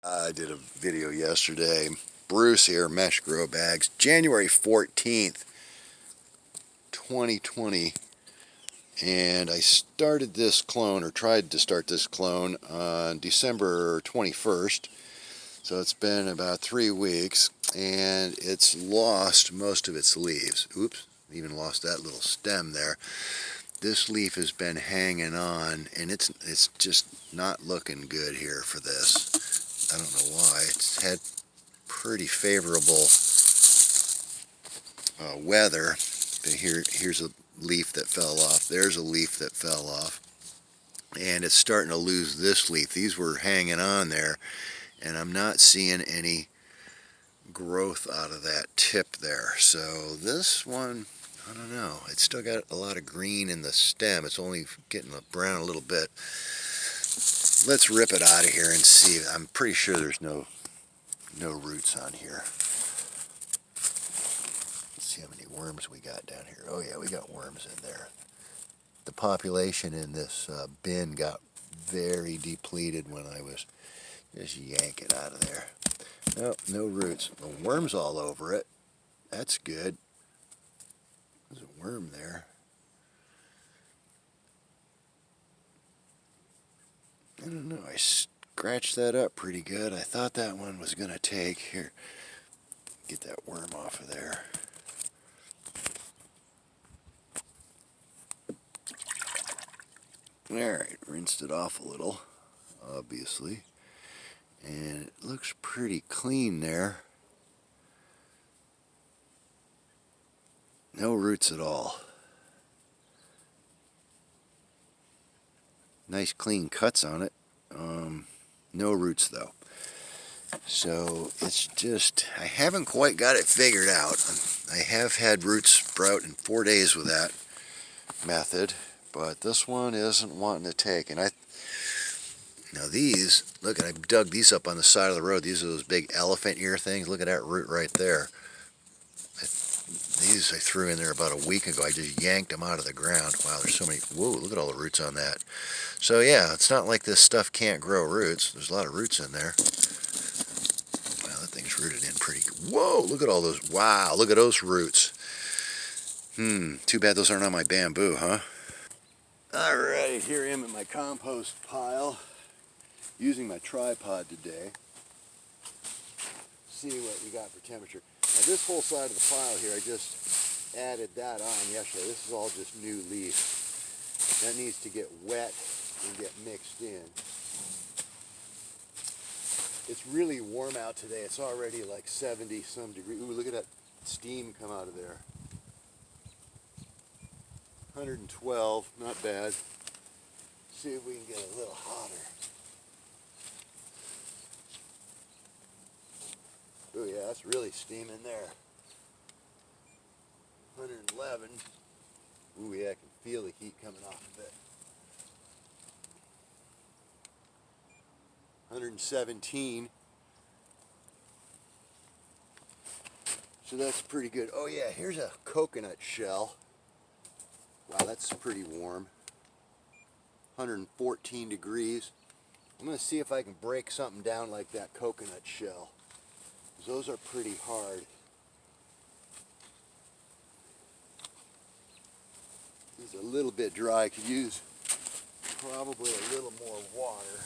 I did a video yesterday. Bruce here, Mesh Grow Bags, January 14th, 2020. And I started this clone, or tried to start this clone, on December 21st. So it's been about 3 weeks, and it's lost most of its leaves. Oops, even lost that little stem there. This leaf has been hanging on, and it's just not looking good here for this. I don't know why. It's had pretty favorable weather. But here's a leaf that fell off. There's a leaf that fell off. And it's starting to lose this leaf. These were hanging on there, and I'm not seeing any growth out of that tip there. So this one, I don't know. It's still got a lot of green in the stem. It's only getting brown a little bit. Let's rip it out of here and see. I'm pretty sure there's no roots on here. Let's see how many worms we got down here. Oh yeah, we got worms in there. The population in this bin got very depleted when I was just yanking it out of there. Nope, no roots. The worms all over it. That's good. There's a worm there. I don't know. I scratched that up pretty good. I thought that one was going to take. Here, get that worm off of there. Alright, rinsed it off a little, obviously. And it looks pretty clean there. No roots at all. Nice clean cuts on it. No roots though. So it's just, I haven't quite got it figured out. I have had roots sprout in 4 days with that method, but this one isn't wanting to take. And now these, look, I dug these up on the side of the road. These are those big elephant ear things. Look at that root right there. These I threw in there about a week ago. I just yanked them out of the ground. Wow, there's so many. Whoa, look at all the roots on that. So yeah, it's not like this stuff can't grow roots. There's a lot of roots in there. Wow, that thing's rooted in pretty good. Whoa, look at all those. Wow, look at those roots. Too bad those aren't on my bamboo, huh? Alright, here I am in my compost pile, using my tripod today. See what we got for temperature. Now this whole side of the pile here, I just added that on yesterday. This is all just new leaf. That needs to get wet and get mixed in. It's really warm out today. It's already like 70 some degrees. Ooh, look at that steam come out of there. 112, not bad. See if we can get a little hotter. Oh yeah, that's really steaming there. 111. Ooh yeah, I can feel the heat coming off of it. 117. So that's pretty good. Oh yeah, here's a coconut shell. Wow, that's pretty warm. 114 degrees. I'm going to see if I can break something down like that coconut shell. Those are pretty hard. This is a little bit dry. I could use probably a little more water.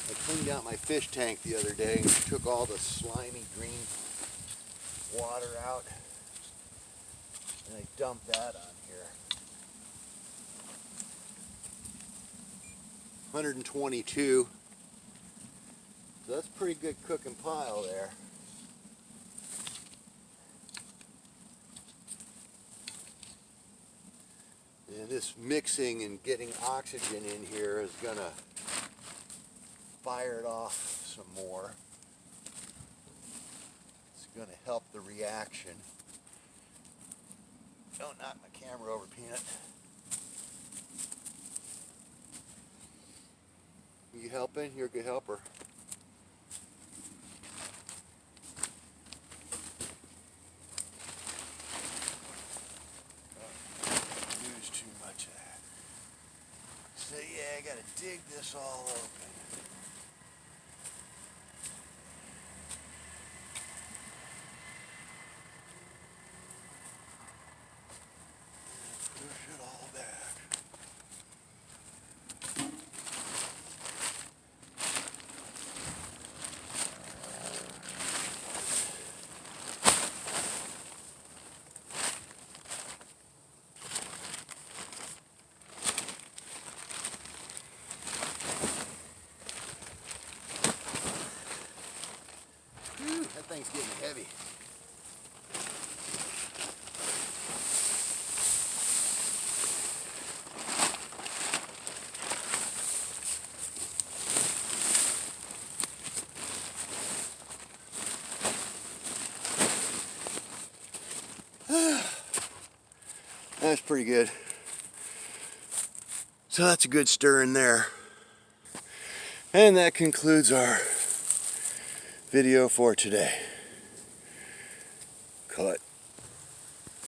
I cleaned out my fish tank the other day and took all the slimy green water out. And I dumped that on here. 122. So that's a pretty good cooking pile there. And this mixing and getting oxygen in here is going to fire it off some more. It's going to help the reaction. Don't knock my camera over, Peanut. You helping? You're a good helper. Use too much of that. So yeah, I gotta dig this all open. thing's getting heavy. That's pretty good. So that's a good stir in there. And that concludes our video for today. Cut.